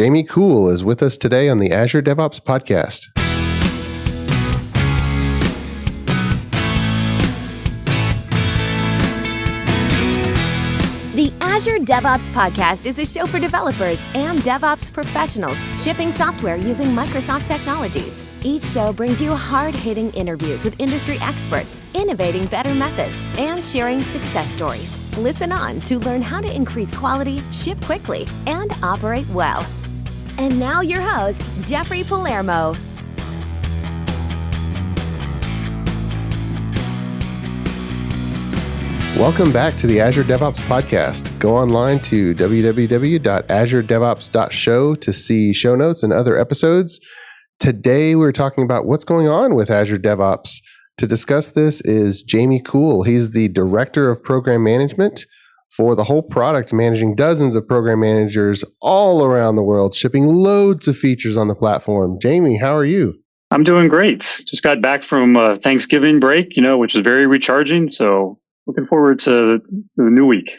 Jamie Cool is with us today on the Azure DevOps podcast. The Azure DevOps podcast is a show for developers and DevOps professionals shipping software using Microsoft technologies. Each show brings you hard-hitting interviews with industry experts, innovating better methods, and sharing success stories. Listen on to learn how to increase quality, ship quickly, and operate well. And now your host, Jeffrey Palermo. Welcome back to the Azure DevOps podcast. Go online to www.azuredevops.show to see show notes and other episodes. Today, we're talking about what's going on with Azure DevOps. To discuss this is Jamie Cool. He's the Director of Program Management for the whole product, managing dozens of program managers all around the world, shipping loads of features on the platform. Jamie, how are you? I'm doing great. Just got back from Thanksgiving break, which is very recharging. So looking forward to the new week.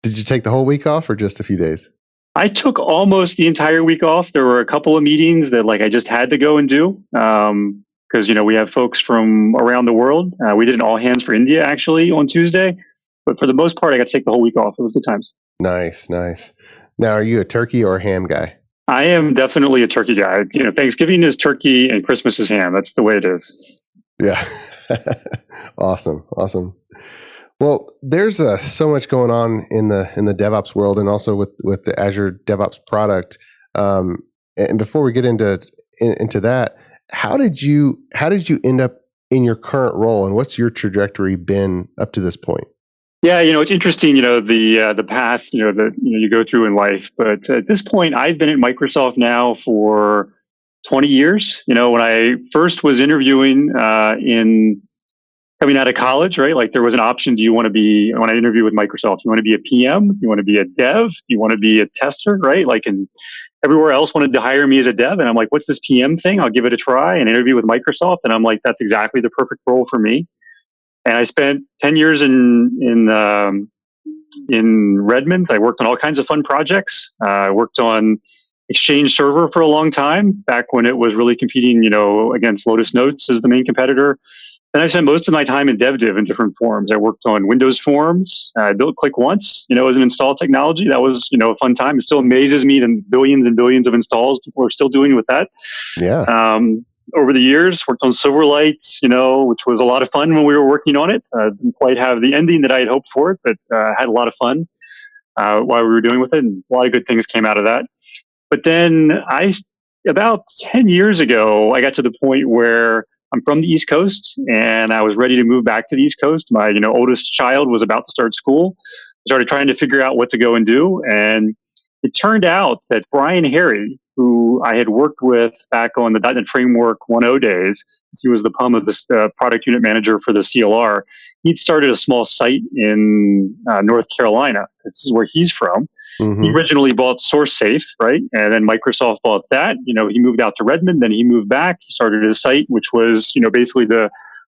Did you take the whole week off or just a few days? I took almost the entire week off. There were a couple of meetings that I just had to go and do because, we have folks from around the world. We did an all hands for India actually on Tuesday. But for the most part, I got to take the whole week off. It was good times. Nice. Now, are you a turkey or a ham guy? I am definitely a turkey guy. Thanksgiving is turkey and Christmas is ham. That's the way it is. Yeah. Awesome. Well, there's so much going on in the DevOps world and also with the Azure DevOps product. And before we get into that, how did you end up in your current role, and what's your trajectory been up to this point? Yeah, it's interesting, the path, that you go through in life. But at this point, I've been at Microsoft now for 20 years. When I first was interviewing coming out of college, right? There was an option. Do you want to be, when I interviewed with Microsoft, you want to be a PM? You want to be a dev? You want to be a tester, right? And everywhere else wanted to hire me as a dev. And I'm like, what's this PM thing? I'll give it a try and interview with Microsoft. And I'm like, that's exactly the perfect role for me. And I spent 10 years in Redmond. I worked on all kinds of fun projects. I worked on Exchange Server for a long time, back when it was really competing, against Lotus Notes as the main competitor. And I spent most of my time in DevDiv in different forms. I worked on Windows Forms. I built Click Once, as an install technology. That was, a fun time. It still amazes me the billions and billions of installs people are still doing with that. Yeah. Over the years, worked on Silverlight, which was a lot of fun when we were working on it. Didn't quite have the ending that I had hoped for it, but had a lot of fun while we were doing with it. And a lot of good things came out of that. But then about 10 years ago, I got to the point where I'm from the East Coast and I was ready to move back to the East Coast. My, oldest child was about to start school. I started trying to figure out what to go and do. And it turned out that Brian Harry, who I had worked with back on the .NET Framework 1.0 days, he was the PUM of the product unit manager for the CLR. He'd started a small site in North Carolina. This is where he's from. Mm-hmm. He originally bought SourceSafe, right? And then Microsoft bought that. He moved out to Redmond, then he moved back. He started a site, which was, basically the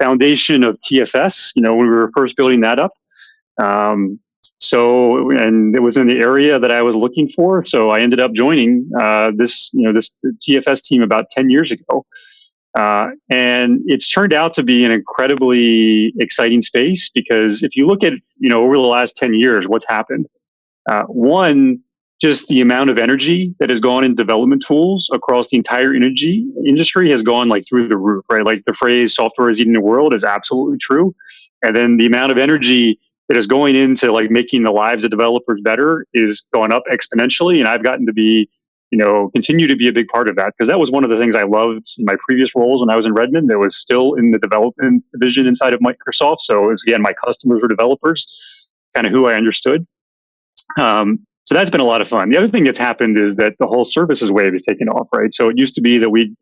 foundation of TFS, when we were first building that up. And it was in the area that I was looking for. So I ended up joining this TFS team about 10 years ago. And it's turned out to be an incredibly exciting space because if you look at, over the last 10 years, what's happened? One, just the amount of energy that has gone in development tools across the entire energy industry has gone through the roof, right? The phrase software is eating the world is absolutely true. And then the amount of energy that is going into making the lives of developers better is going up exponentially. And I've gotten to be, continue to be a big part of that because that was one of the things I loved in my previous roles when I was in Redmond. That was still in the development division inside of Microsoft. So it was, again, my customers were developers. It's kind of who I understood. So that's been a lot of fun. The other thing that's happened is that the whole services wave has taken off, right? So it used to be that we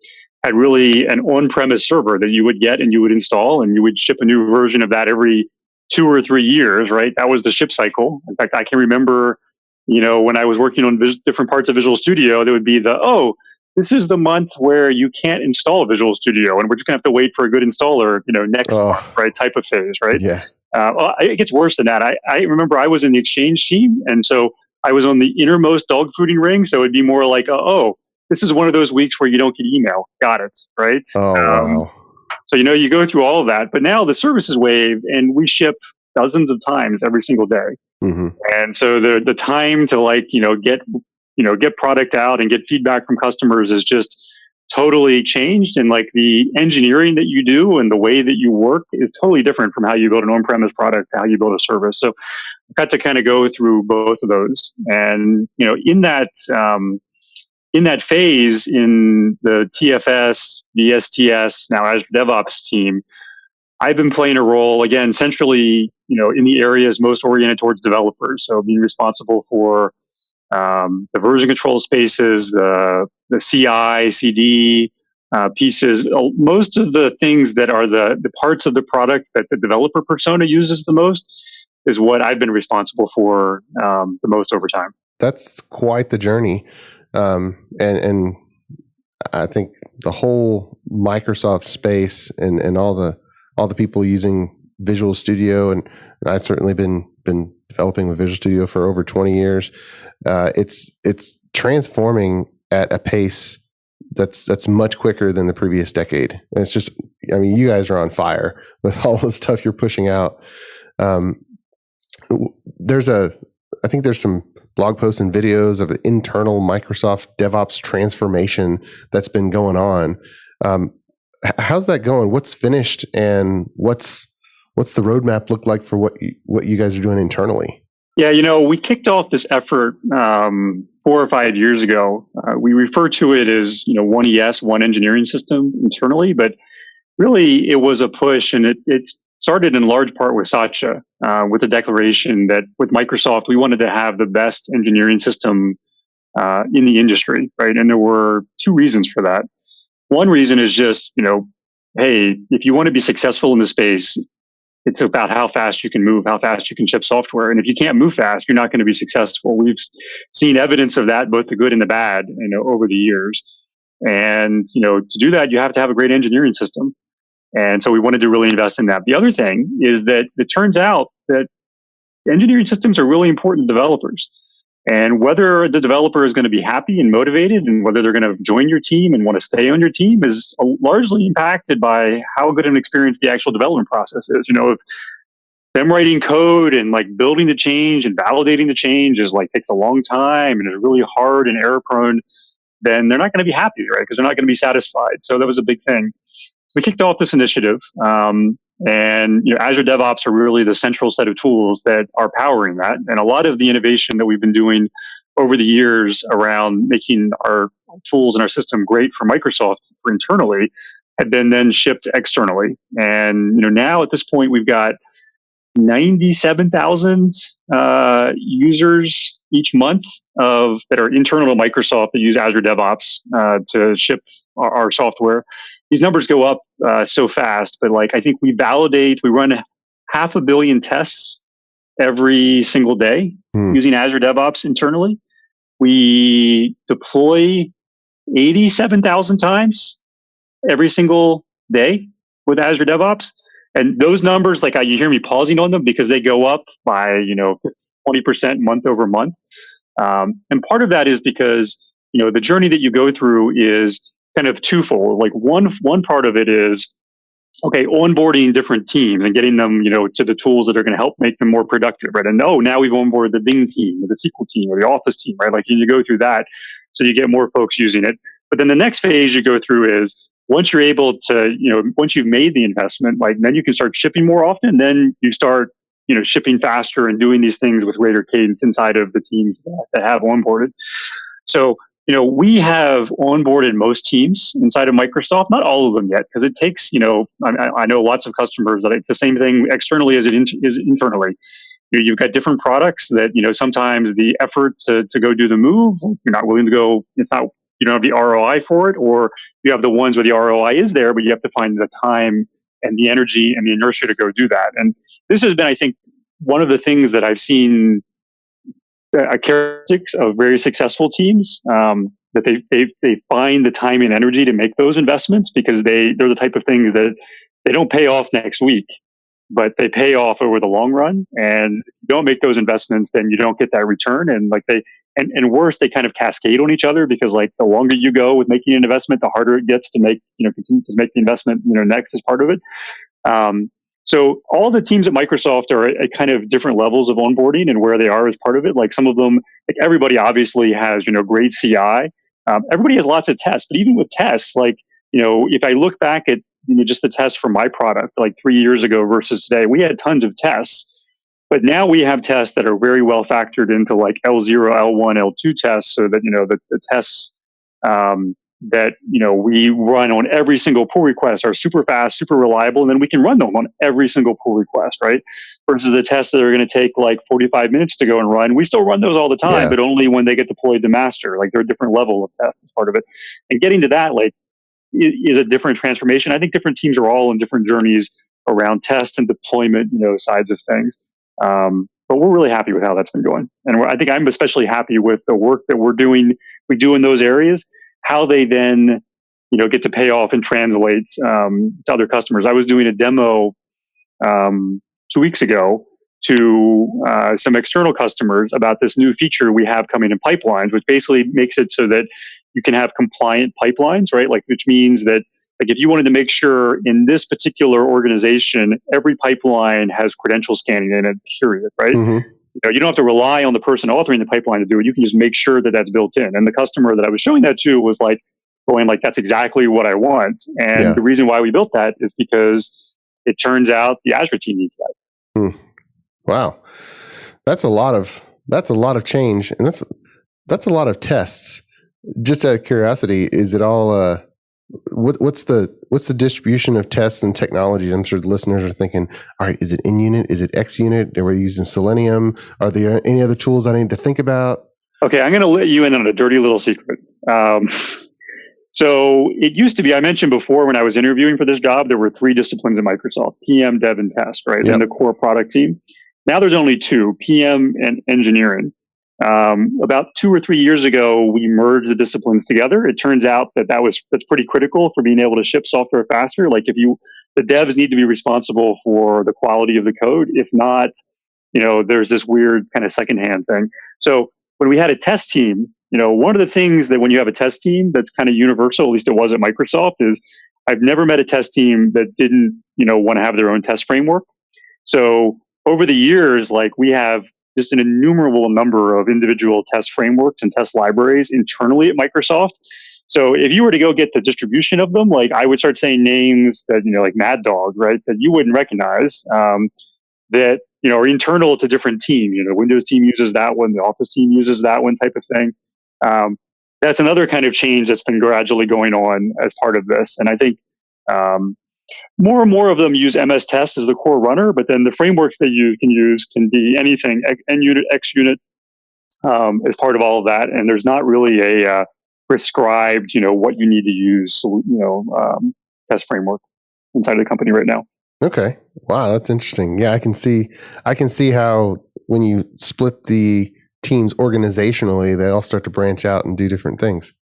had really an on-premise server that you would get and you would install and you would ship a new version of that every 2 or 3 years, right? That was the ship cycle. In fact, I can remember, when I was working on different parts of Visual Studio, there would be this is the month where you can't install Visual Studio and we're just gonna have to wait for a good installer, next month, right? Type of phase, right? Yeah. It gets worse than that. I remember I was in the Exchange team. And so I was on the innermost dog fooding ring. So it'd be more like, oh, this is one of those weeks where you don't get email. Got it. Right. Oh, wow. So, you go through all of that, but now the service is waived and we ship dozens of times every single day. Mm-hmm. And so the time to get product out and get feedback from customers is just totally changed. And like the engineering that you do and the way that you work is totally different from how you build an on-premise product to how you build a service. So I've got to kind of go through both of those. And, in that phase, in the TFS, the STS, now Azure DevOps team, I've been playing a role, again, centrally, in the areas most oriented towards developers. So being responsible for the version control spaces, the CI, CD pieces, most of the things that are the parts of the product that the developer persona uses the most is what I've been responsible for the most over time. That's quite the journey. And I think the whole Microsoft space and all the people using Visual Studio, and I've certainly been developing with Visual Studio for over 20 years. It's transforming at a pace that's much quicker than the previous decade. And it's just, you guys are on fire with all the stuff you're pushing out. I think there's some blog posts and videos of the internal Microsoft DevOps transformation that's been going on. How's that going? What's finished, and what's the roadmap look like for what you guys are doing internally? Yeah, we kicked off this effort 4 or 5 years ago. We refer to it as, one ES, one engineering system internally, but really it was a push, and it started in large part with Satya, with the declaration that with Microsoft, we wanted to have the best engineering system in the industry, right? And there were 2 reasons for that. One reason is just, hey, if you want to be successful in the space, it's about how fast you can move, how fast you can ship software. And if you can't move fast, you're not going to be successful. We've seen evidence of that, both the good and the bad, over the years. And, to do that, you have to have a great engineering system. And so we wanted to really invest in that. The other thing is that it turns out that engineering systems are really important to developers. And whether the developer is going to be happy and motivated and whether they're going to join your team and want to stay on your team is largely impacted by how good an experience the actual development process is. If them writing code and like building the change and validating the change takes a long time and is really hard and error prone, then they're not going to be happy, right? Because they're not going to be satisfied. So that was a big thing. So we kicked off this initiative, and Azure DevOps are really the central set of tools that are powering that. And a lot of the innovation that we've been doing over the years around making our tools and our system great for Microsoft for internally had been then shipped externally. And now at this point we've got 97,000 users each month that are internal to Microsoft that use Azure DevOps to ship our software. These numbers go up so fast, but I think we run 500 million tests every single day using Azure DevOps internally. We deploy 87,000 times every single day with Azure DevOps. And those numbers, you hear me pausing on them because they go up by 20% month over month. And part of that is because the journey that you go through is kind of twofold. One part of it is onboarding different teams and getting them to the tools that are going to help make them more productive, right? And now we've onboarded the Bing team or the SQL team or the Office team, right? You go through that so you get more folks using it. But then the next phase you go through is once you're able to, once you've made the investment, then you can start shipping more often. Then you start, shipping faster and doing these things with greater cadence inside of the teams that have onboarded. So, we have onboarded most teams inside of Microsoft, not all of them yet, because it takes, I know lots of customers that it's the same thing externally as it is internally. You've got different products that, sometimes the effort to go do the move, you're not willing to go, you don't have the ROI for it, or you have the ones where the ROI is there, but you have to find the time and the energy and the inertia to go do that. And this has been, I think, one of the things that I've seen characteristics of very successful teams, that they find the time and energy to make those investments because they're the type of things that they don't pay off next week. but they pay off over the long run. And if you don't make those investments, then you don't get that return. And and worse, they kind of cascade on each other, because like the longer you go with making an investment, the harder it gets to continue to make the investment, next as part of it. So all the teams at Microsoft are at kind of different levels of onboarding and where they are as part of it. Like some of them, like everybody obviously has, great CI. Everybody has lots of tests, but even with tests, like, if I look back at just the tests for my product, like 3 years ago versus today, we had tons of tests. But now we have tests that are very well factored into like L0, L1, L2 tests, so that, the tests that we run on every single pull request are super fast, super reliable, and then we can run them on every single pull request, right? Versus the tests that are going to take like 45 minutes to go and run. We still run those all the time, but only when they get deployed to master. Like they're a different level of tests as part of it. And getting to that, like, is a different transformation. I think different teams are all on different journeys around test and deployment, sides of things. But we're really happy with how that's been going. And I think I'm especially happy with the work that we do in those areas, how they then, get to pay off and translate to other customers. I was doing a demo 2 weeks ago to some external customers about this new feature we have coming in pipelines, which basically makes it so that you can have compliant pipelines, right? Like, which means that, like, if you wanted to make sure in this particular organization, every pipeline has credential scanning in it, period, right? Mm-hmm. You don't have to rely on the person authoring the pipeline to do it. You can just make sure that that's built in. And the customer that I was showing that to was like, going like, that's exactly what I want. And the reason why we built that is because it turns out the Azure team needs that. Wow. That's a lot of change. And that's a lot of tests. Just out of curiosity, is it all, what's the distribution of tests and technologies? I'm sure the listeners are thinking, all right, is it in unit? Is it X unit? Are we using Selenium? Are there any other tools I need to think about? Okay, I'm going to let you in on a dirty little secret. So it used to be, I mentioned before when I was interviewing for this job, there were 3 disciplines at Microsoft: PM, Dev, and Test, right? Yep. And the core product team. Now there's only 2, PM and engineering. About 2 or 3 years ago, we merged the disciplines together. It turns out that's pretty critical for being able to ship software faster. Like the devs need to be responsible for the quality of the code. If not, there's this weird kind of secondhand thing. So when we had a test team, one of the things that when you have a test team that's kind of universal, at least it was at Microsoft, is I've never met a test team that didn't, want to have their own test framework. So over the years, like, we have just an innumerable number of individual test frameworks and test libraries internally at Microsoft. So if you were to go get the distribution of them, like, I would start saying names that, like Mad Dog, right, that you wouldn't recognize, that, are internal to different teams. The Windows team uses that one, the Office team uses that one, type of thing. That's another kind of change that's been gradually going on as part of this. And I think more and more of them use MS Test as the core runner, but then the frameworks that you can use can be anything, NUnit, XUnit, as part of all of that. And there's not really a prescribed, what you need to use, test framework inside of the company right now. Okay. Wow, that's interesting. Yeah, I can see how when you split the teams organizationally, they all start to branch out and do different things.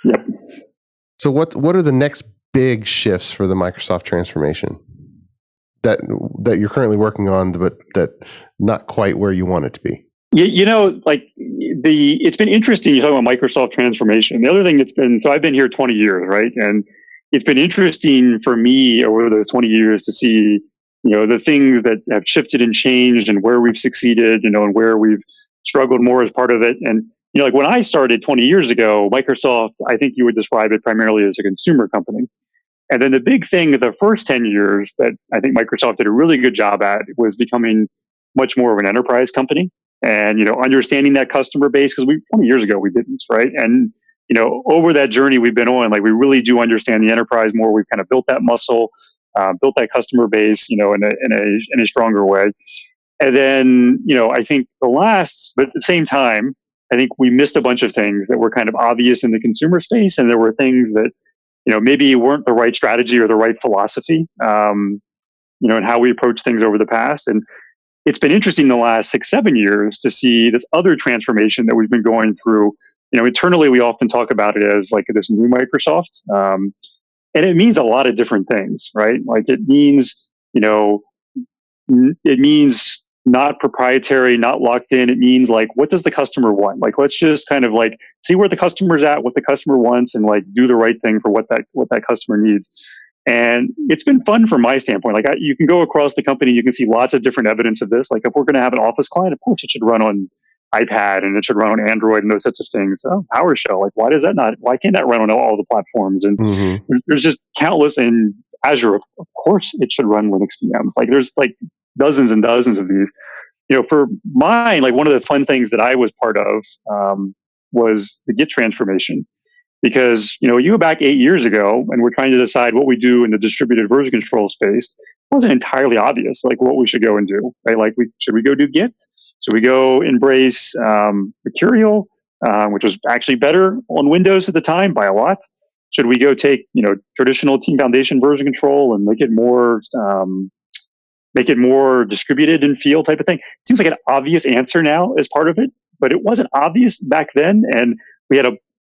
Yep. So what are the next big shifts for the Microsoft transformation that you're currently working on, but that not quite where you want it to be? It's been interesting. You talk about Microsoft transformation. The other thing so I've been here 20 years, right? And it's been interesting for me over those 20 years to see, the things that have shifted and changed and where we've succeeded, and where we've struggled more as part of it. And, like when I started 20 years ago, Microsoft, I think you would describe it primarily as a consumer company. And then the big thing the first 10 years that I think Microsoft did a really good job at was becoming much more of an enterprise company and, understanding that customer base, because 20 years ago we didn't, right? And, over that journey we've been on, like, we really do understand the enterprise more. We've kind of built that muscle, built that customer base, in a stronger way. And then, I think but at the same time, I think we missed a bunch of things that were kind of obvious in the consumer space. And there were things that, maybe weren't the right strategy or the right philosophy, and how we approach things over the past. And it's been interesting the last 6-7 years to see this other transformation that we've been going through. Internally, we often talk about it as like this new Microsoft. And it means a lot of different things, right? Like, it means, it means not proprietary, not locked in. It means like, what does the customer want? Like, let's just kind of like see where the customer's at, what the customer wants, and like do the right thing for what that customer needs. And it's been fun from my standpoint. Like you can go across the company, you can see lots of different evidence of this. Like if we're going to have an Office client, of course it should run on iPad and it should run on Android and those sorts of things. Oh, PowerShell, like why can't that run on all the platforms? And there's just countless. In Azure, of course it should run Linux VMs. Like there's like dozens and dozens of these. For mine, like one of the fun things that I was part of was the Git transformation. Because, you go back 8 years ago and we're trying to decide what we do in the distributed version control space, it wasn't entirely obvious, like what we should go and do, right? Like, should we go do Git? Should we go embrace Mercurial, which was actually better on Windows at the time by a lot? Should we go take, traditional Team Foundation version control and make it more distributed in field type of thing? It seems like an obvious answer now as part of it, but it wasn't obvious back then. And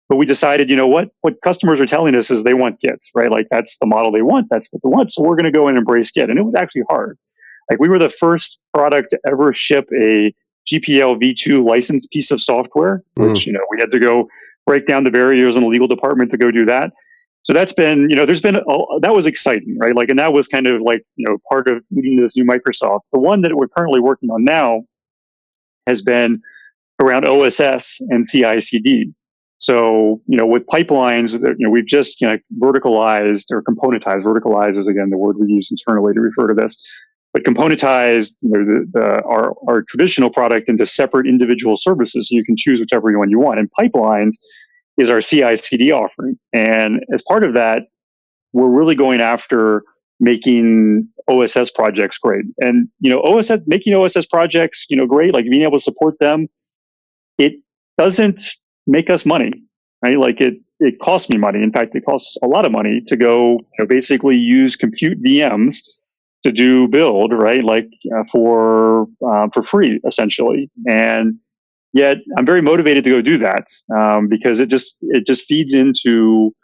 but we decided, what customers are telling us is they want Git, right? Like that's the model they want. That's what they want. So we're going to go and embrace Git. And it was actually hard. Like we were the first product to ever ship a GPL v2 licensed piece of software, which, we had to go break down the barriers in the legal department to go do that. So that's been, that was exciting, right? Like, and that was kind of like, part of leading this new Microsoft. The one that we're currently working on now has been around OSS and CI/CD. So, with pipelines, we've just verticalized or componentized. Verticalized is again the word we use internally to refer to this, but componentized our traditional product into separate individual services. So you can choose whichever one you want. And pipelines is our CI/CD offering, and as part of that, we're really going after making OSS projects great. And making OSS projects great, like being able to support them. It doesn't make us money, right? Like it costs me money. In fact, it costs a lot of money to go basically use compute VMs to do build, right? Like for free, essentially. And yet I'm very motivated to go do that because it just feeds into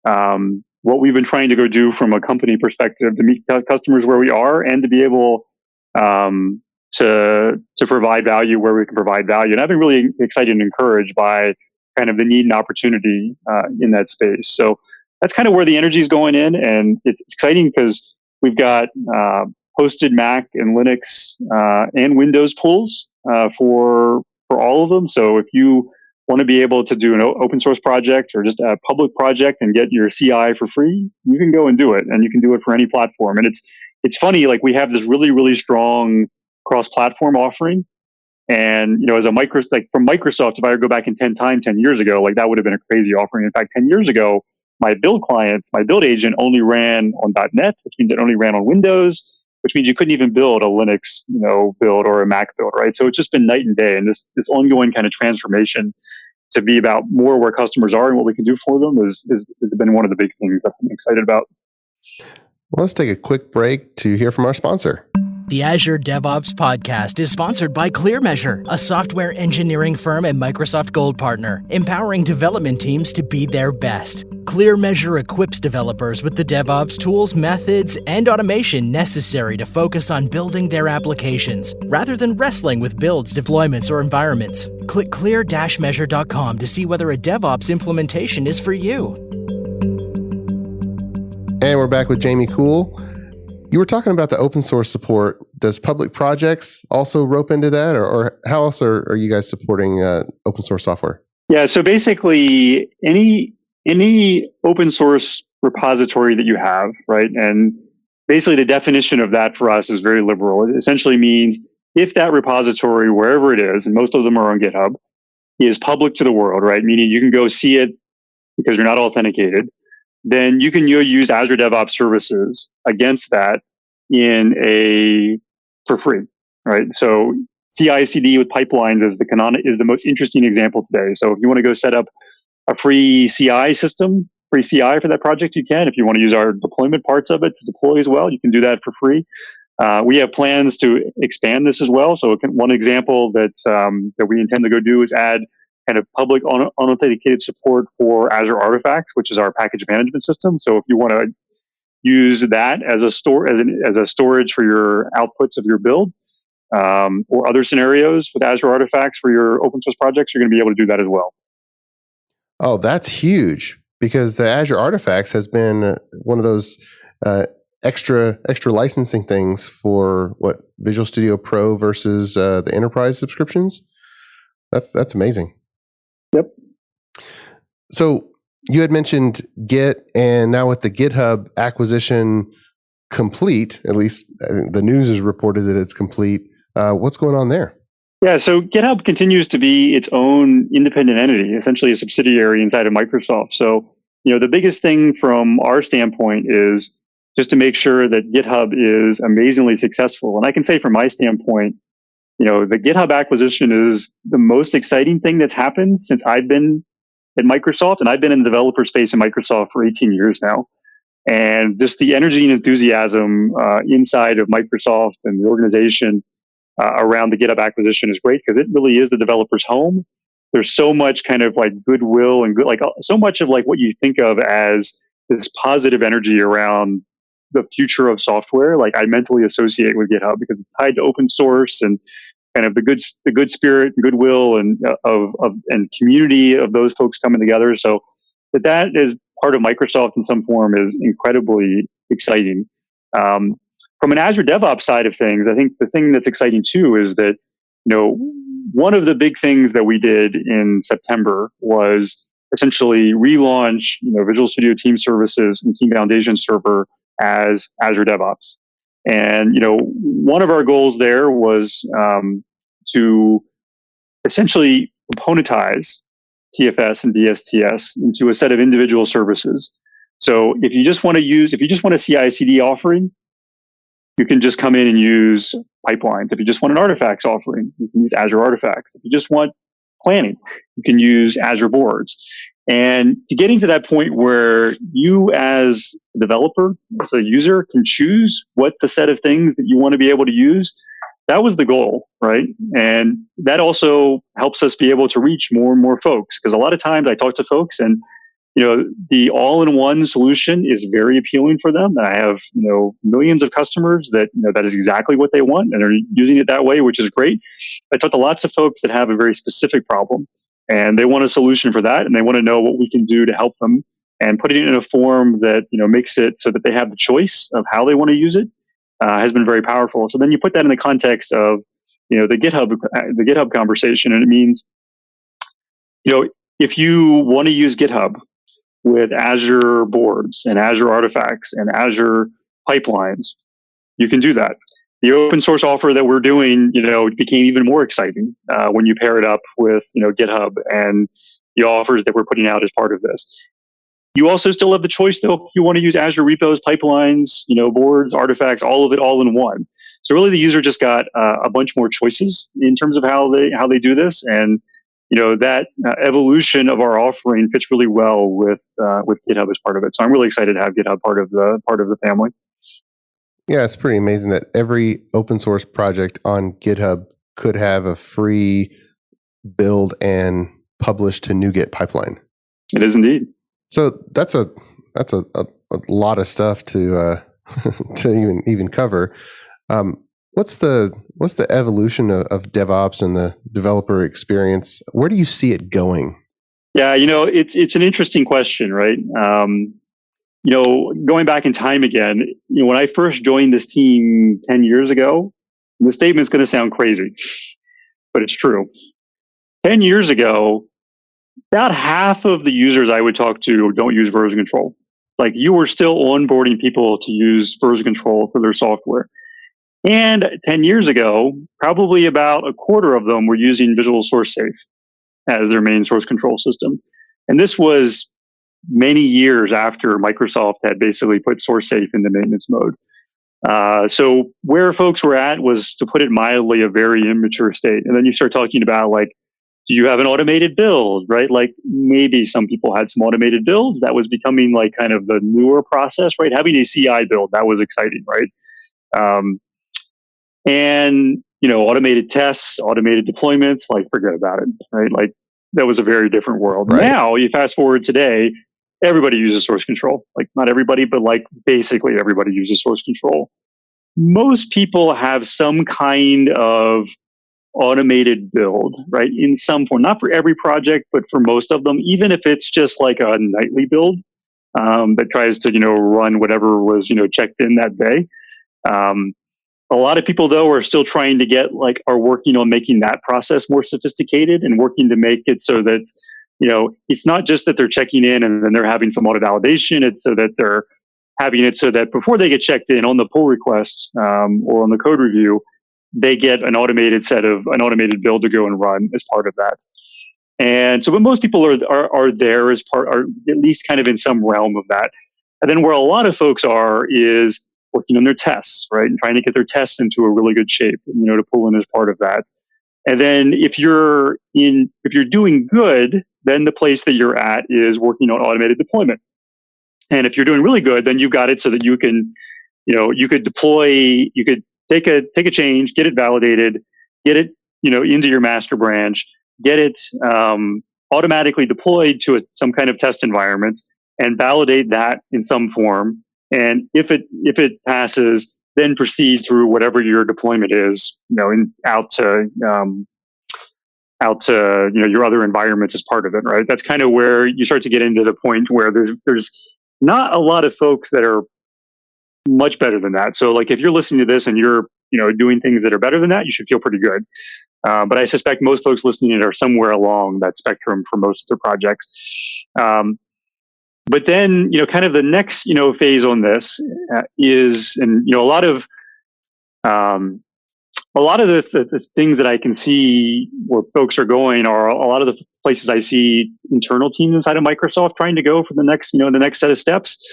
what we've been trying to go do from a company perspective to meet customers where we are and to be able to provide value where we can provide value. And I've been really excited and encouraged by kind of the need and opportunity in that space. So that's kind of where the energy is going in. And it's exciting because we've got hosted Mac and Linux and Windows pools for all of them. So if you want to be able to do an open source project or just a public project and get your CI for free, you can go and do it. And you can do it for any platform. And it's funny, like we have this really, really strong cross-platform offering. And, as from Microsoft, if I go back in 10 years ago, like that would have been a crazy offering. In fact, 10 years ago, my build agent only ran on .NET, which means it only ran on Windows, which means you couldn't even build a Linux, build or a Mac build, right? So it's just been night and day. And this ongoing kind of transformation to be about more where customers are and what we can do for them has been one of the big things that I'm excited about. Well, let's take a quick break to hear from our sponsor. The Azure DevOps podcast is sponsored by ClearMeasure, a software engineering firm and Microsoft Gold partner, empowering development teams to be their best. ClearMeasure equips developers with the DevOps tools, methods, and automation necessary to focus on building their applications, rather than wrestling with builds, deployments, or environments. Click clear-measure.com to see whether a DevOps implementation is for you. And we're back with Jamie Cool. You were talking about the open source support. Does public projects also rope into that, or how else are you guys supporting open source software? Yeah, so basically any open source repository that you have, right? And basically the definition of that for us is very liberal. It essentially means if that repository, wherever it is, and most of them are on GitHub, is public to the world, right? Meaning you can go see it because you're not authenticated, then you can use Azure DevOps services against that for free, right? So CI/CD with pipelines is the most interesting example today. So if you want to go set up a free CI system, free CI for that project, you can. If you want to use our deployment parts of it to deploy as well, you can do that for free. We have plans to expand this as well. So one example that we intend to go do is add kind of public unauthenticated support for Azure Artifacts, which is our package management system. So if you want to use that as a storage for your outputs of your build, or other scenarios with Azure Artifacts for your open source projects, you're going to be able to do that as well. Oh, that's huge, because the Azure Artifacts has been one of those extra licensing things for what Visual Studio Pro versus the enterprise subscriptions. That's amazing. Yep. So you had mentioned Git, and now with the GitHub acquisition complete, at least the news has reported that it's complete. What's going on there? Yeah, so GitHub continues to be its own independent entity, essentially a subsidiary inside of Microsoft. So, the biggest thing from our standpoint is just to make sure that GitHub is amazingly successful. And I can say from my standpoint, the GitHub acquisition is the most exciting thing that's happened since I've been at Microsoft, and I've been in the developer space in Microsoft for 18 years now. And just the energy and enthusiasm inside of Microsoft and the organization around the GitHub acquisition is great, because it really is the developer's home. There's so much kind of like goodwill and so much of like what you think of as this positive energy around the future of software. Like I mentally associate with GitHub because it's tied to open source and kind of the good spirit and goodwill and and community of those folks coming together. So that is part of Microsoft in some form is incredibly exciting. From an Azure DevOps side of things, I think the thing that's exciting too is that, one of the big things that we did in September was essentially relaunch, Visual Studio Team Services and Team Foundation Server as Azure DevOps. And, one of our goals there was to essentially componentize TFS and DSTS into a set of individual services. So if you just want a CI/CD offering, you can just come in and use pipelines. If you just want an artifacts offering, you can use Azure Artifacts. If you just want planning, you can use Azure Boards. And to getting to that point where you as a developer, as a user, can choose what the set of things that you want to be able to use, that was the goal, right? And that also helps us be able to reach more and more folks. Because a lot of times I talk to folks and the all-in-one solution is very appealing for them. And I have, millions of customers that, that is exactly what they want and they're using it that way, which is great. I talked to lots of folks that have a very specific problem and they want a solution for that. And they want to know what we can do to help them and putting it in a form that, makes it so that they have the choice of how they want to use it has been very powerful. So then you put that in the context of, the GitHub conversation. And it means, if you want to use GitHub with Azure Boards and Azure Artifacts and Azure Pipelines, you can do that. The open source offer that we're doing, became even more exciting when you pair it up with, GitHub and the offers that we're putting out as part of this. You also still have the choice, though, if you want to use Azure repos, pipelines, boards, artifacts, all of it all in one. So really, the user just got a bunch more choices in terms of how they do this, and that evolution of our offering fits really well with GitHub as part of it. So I'm really excited to have GitHub part of the family. Yeah, it's pretty amazing that every open source project on GitHub could have a free build and publish to NuGet pipeline. It is indeed. So that's a lot of stuff to to even cover. What's the evolution of DevOps and the developer experience? Where do you see it going? Yeah, it's an interesting question, right? Going back in time again, when I first joined this team 10 years ago, the statement's going to sound crazy, but it's true. 10 years ago, about half of the users I would talk to don't use version control. Like you were still onboarding people to use version control for their software. And 10 years ago, probably about a quarter of them were using Visual Source Safe as their main source control system. And this was many years after Microsoft had basically put Source Safe into maintenance mode. So where folks were at was, to put it mildly, a very immature state. And then you start talking about like, do you have an automated build, right? Like maybe some people had some automated builds. That was becoming like kind of the newer process, right? Having a CI build, that was exciting, right? And, automated tests, automated deployments, like forget about it, right? Like that was a very different world. Right. Now you fast forward today, everybody uses source control. Like not everybody, but like basically everybody uses source control. Most people have some kind of automated build, right? In some form, not for every project, but for most of them, even if it's just like a nightly build that tries to, run whatever was, checked in that day. A lot of people, though, are still trying to are working on making that process more sophisticated and working to make it so that, it's not just that they're checking in and then they're having some auto validation. It's so that they're having it so that before they get checked in on the pull request or on the code review, they get an automated build to go and run as part of that. And so, but most people are there as are at least kind of in some realm of that. And then where a lot of folks are is working on their tests, right, and trying to get their tests into a really good shape, to pull in as part of that. And then if you're doing good, then the place that you're at is working on automated deployment. And if you're doing really good, then you've got it so that you can, you could deploy, you could take a change, get it validated, get it, into your master branch, get it automatically deployed to some kind of test environment, and validate that in some form. And if it passes, then proceed through whatever your deployment is, out to your other environments as part of it, right? That's kind of where you start to get into the point where there's not a lot of folks that are much better than that. So like if you're listening to this and you're doing things that are better than that, you should feel pretty good. But I suspect most folks listening are somewhere along that spectrum for most of their projects. But then kind of the next phase on this is, and a lot of the things that I can see where folks are going are a lot of the places I see internal teams inside of Microsoft trying to go for the next set of steps,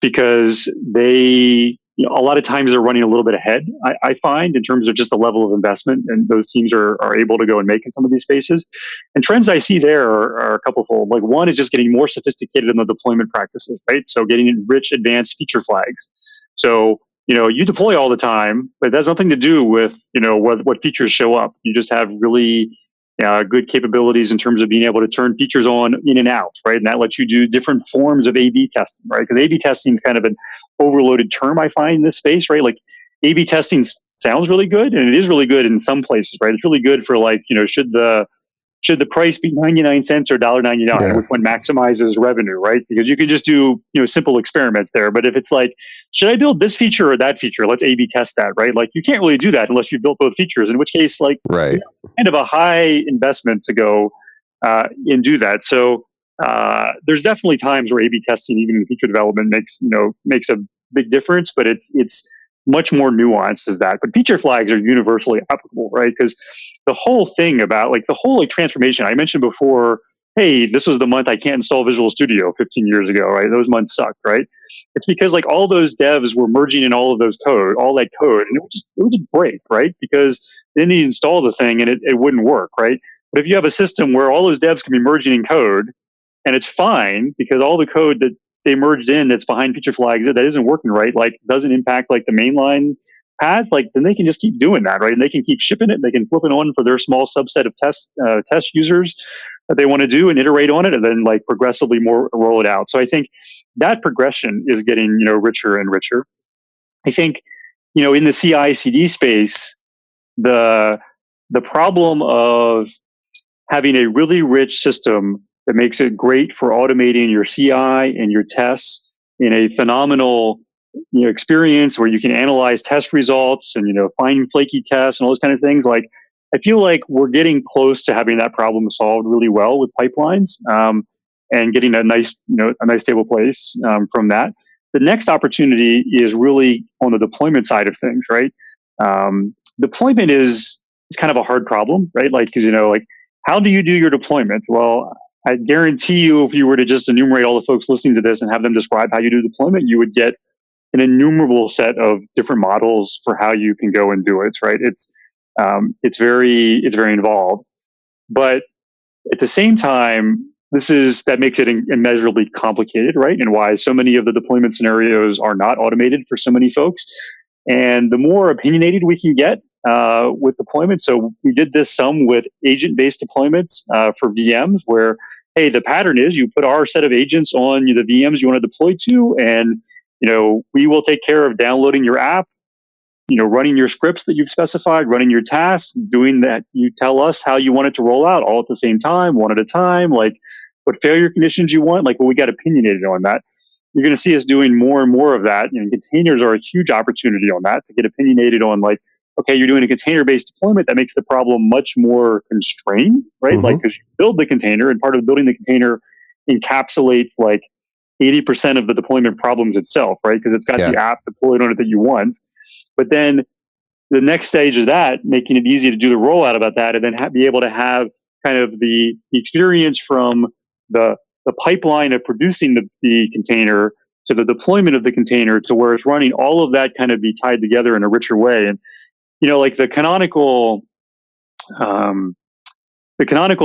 because they, a lot of times they're running a little bit ahead, I find, in terms of just the level of investment and those teams are able to go and make in some of these spaces. And trends I see there are a couple fold. Like one is just getting more sophisticated in the deployment practices, right? So getting rich advanced feature flags. So you deploy all the time, but that has nothing to do with, what features show up. You just have really good capabilities in terms of being able to turn features on in and out, right? And that lets you do different forms of A/B testing, right? Because A/B testing is kind of an overloaded term, I find, in this space, right? Like A/B testing sounds really good, and it is really good in some places, right? It's really good for like, should the price be 99 cents or $1.99, which one maximizes revenue, right? Because you can just do, simple experiments there. But if it's like, should I build this feature or that feature? Let's A/B test that, right? Like you can't really do that unless you've built both features, in which case, like, right, kind of a high investment to go and do that. So there's definitely times where A/B testing, even in feature development, makes a big difference, but it's much more nuanced as that. But feature flags are universally applicable, right? Because the whole thing about the whole transformation I mentioned before, hey, this was the month I can't install Visual Studio 15 years ago, right? Those months sucked, right? It's because all those devs were merging in all that code, and it would just break, right? Because then you install the thing and it wouldn't work, right? But if you have a system where all those devs can be merging in code, and it's fine because all the code that they merged in that's behind feature flags that isn't working right, doesn't impact the mainline path, then they can just keep doing that, right? And they can keep shipping it. They can flip it on for their small subset of test users that they want to do and iterate on it, and then progressively more roll it out. So I think that progression is getting richer and richer. I think in the CI/CD space, the problem of having a really rich system that makes it great for automating your CI and your tests in a phenomenal experience where you can analyze test results and find flaky tests and all those kind of things. I feel like we're getting close to having that problem solved really well with pipelines and getting a nice stable place from that. The next opportunity is really on the deployment side of things, right? Deployment is kind of a hard problem, right? Because how do you do your deployment? Well, I guarantee you, if you were to just enumerate all the folks listening to this and have them describe how you do deployment, you would get an innumerable set of different models for how you can go and do it. Right? It's very involved, but at the same time, that makes it immeasurably complicated, right? And why so many of the deployment scenarios are not automated for so many folks. And the more opinionated we can get with deployment. So we did this some with agent-based deployments for VMs, where hey, the pattern is you put our set of agents on the VMs you want to deploy to, and we will take care of downloading your app, running your scripts that you've specified, running your tasks, doing that. You tell us how you want it to roll out all at the same time, one at a time, like what failure conditions you want. Like, well, we got opinionated on that. You're going to see us doing more and more of that. Containers are a huge opportunity on that, to get opinionated on, like, okay, you're doing a container-based deployment. That makes the problem much more constrained, right? Mm-hmm. Like, because you build the container, and part of building the container encapsulates like 80% of the deployment problems itself, right? Because it's got the app deployed on it that you want. But then the next stage is that, making it easy to do the rollout about that, and then be able to have kind of the experience from the pipeline of producing the container to the deployment of the container to where it's running, all of that kind of be tied together in a richer way. And, like the canonical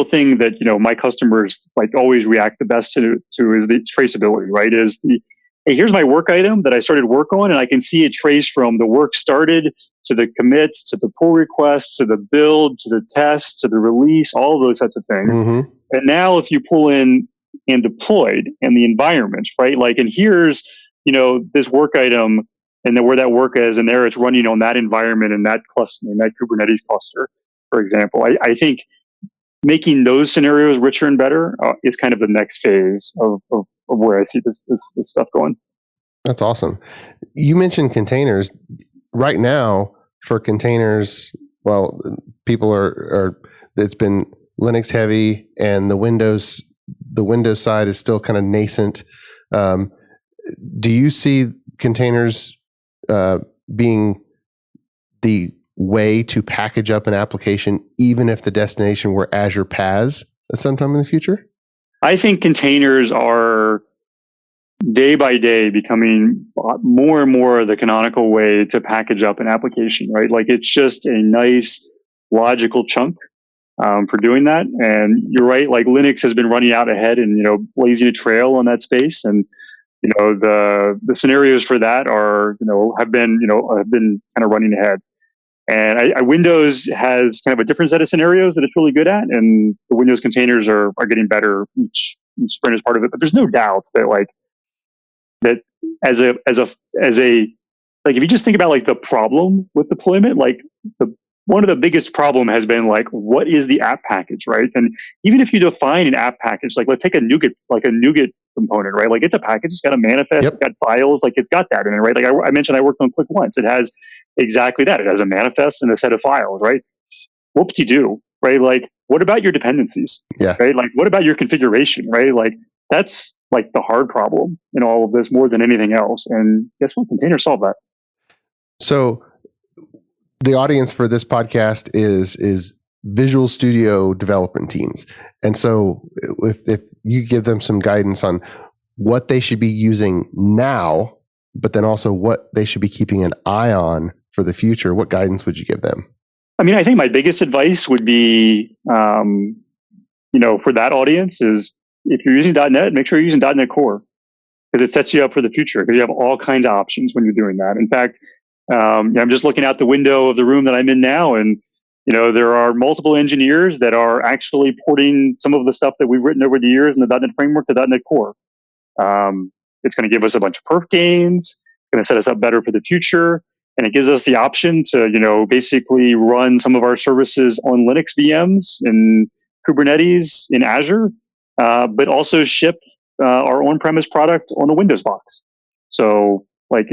thing that, my customers like always react the best to is the traceability, right? Is hey, here's my work item that I started work on, and I can see it traced from the work started to the commits, to the pull request, to the build, to the test, to the release, all of those types of things. Mm-hmm. And now if you pull in and deployed and the environment, right? Like, and here's, this work item and then where that work is, and there it's running on that environment and that cluster, in that Kubernetes cluster, for example. I think making those scenarios richer and better is kind of the next phase of where I see this stuff going. That's awesome. You mentioned containers. Right now, for containers, well, people are it's been Linux heavy, and the Windows side is still kind of nascent. Do you see containers being the way to package up an application, even if the destination were Azure PaaS at some time in the future? I think containers are day by day becoming more and more the canonical way to package up an application, right? Like, it's just a nice logical chunk for doing that. And you're right, like Linux has been running out ahead and, blazing a trail on that space. And, the scenarios for that are, have been kind of running ahead. And Windows has kind of a different set of scenarios that it's really good at, and the Windows containers are getting better each sprint as part of it. But there's no doubt that as a like, if you just think about like the problem with deployment, like one of the biggest problem has been like, what is the app package, right? And even if you define an app package, like let's take a NuGet component, right? Like, it's a package, it's got a manifest, It's got files, like it's got that in it, right? Like I mentioned, I worked on Click Once. It has exactly that. It has a manifest and a set of files, right? Whoop-de-doo, right? Like, what about your dependencies? Yeah. Right? Like, what about your configuration, right? Like, that's like the hard problem in all of this more than anything else. And guess what? Containers solve that. So the audience for this podcast is Visual Studio development teams. And so if you give them some guidance on what they should be using now, but then also what they should be keeping an eye on for the future, what guidance would you give them? I mean, I think my biggest advice would be, for that audience is, if you're using .NET, make sure you're using .NET Core, because it sets you up for the future, because you have all kinds of options when you're doing that. In fact, I'm just looking out the window of the room that I'm in now, and there are multiple engineers that are actually porting some of the stuff that we've written over the years in the .NET framework to .NET Core. It's going to give us a bunch of perf gains. It's going to set us up better for the future. And it gives us the option to, basically run some of our services on Linux VMs and Kubernetes in Azure, but also ship our on-premise product on a Windows box. So, like,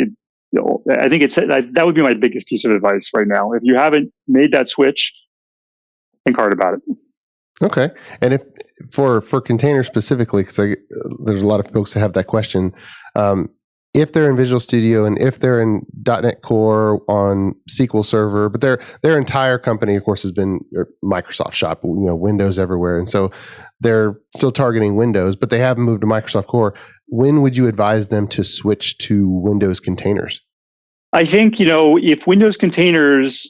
I think that would be my biggest piece of advice right now. If you haven't made that switch, think hard about it. Okay. And if for containers specifically, because there's a lot of folks that have that question, if they're in Visual Studio and if they're in .NET Core on SQL Server, but their entire company, of course, has been Microsoft shop, Windows everywhere, and so they're still targeting Windows, but they haven't moved to Microsoft Core. When would you advise them to switch to Windows containers? I think, if Windows containers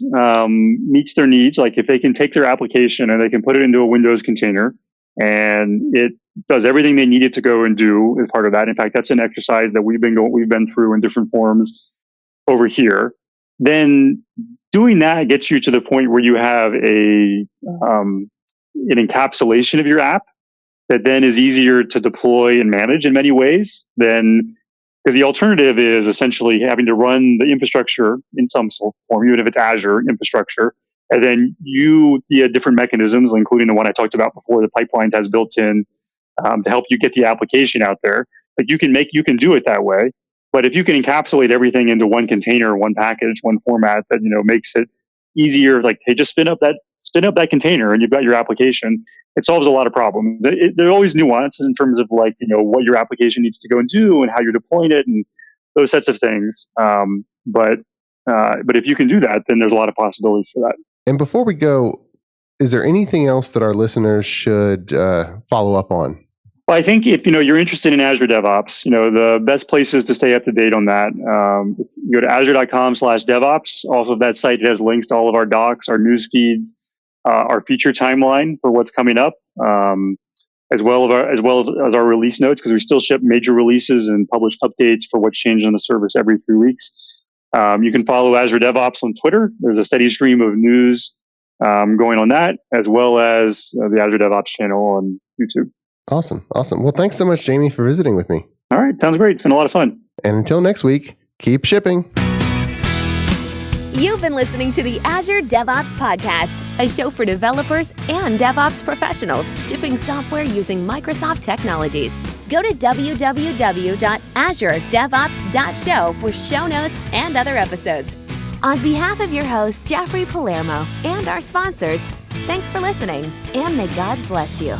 meets their needs, like if they can take their application and they can put it into a Windows container and it does everything they need it to go and do as part of that. In fact, that's an exercise that we've been through in different forms over here. Then doing that gets you to the point where you have an encapsulation of your app that then is easier to deploy and manage in many ways than, because the alternative is essentially having to run the infrastructure in some form, even if it's Azure infrastructure, and then via different mechanisms, including the one I talked about before, the pipelines has built in to help you get the application out there. Like you can do it that way, but if you can encapsulate everything into one container, one package, one format that makes it easier, like hey, just spin up that container and you've got your application. It solves a lot of problems. There are always nuances in terms of like what your application needs to go and do and how you're deploying it and those sets of things. But if you can do that, then there's a lot of possibilities for that. And before we go, is there anything else that our listeners should follow up on? Well, I think if you're interested in Azure DevOps, the best places to stay up to date on that, go to azure.com/DevOps. Off of that site, it has links to all of our docs, our news feeds, our feature timeline for what's coming up, as well as our release notes, because we still ship major releases and publish updates for what's changed on the service every 3 weeks. You can follow Azure DevOps on Twitter. There's a steady stream of news going on that, as well as the Azure DevOps channel on YouTube. Awesome. Well, thanks so much, Jamie, for visiting with me. All right. Sounds great. It's been a lot of fun. And until next week, keep shipping. You've been listening to the Azure DevOps Podcast, a show for developers and DevOps professionals shipping software using Microsoft technologies. Go to www.azuredevops.show for show notes and other episodes. On behalf of your host, Jeffrey Palermo, and our sponsors, thanks for listening, and may God bless you.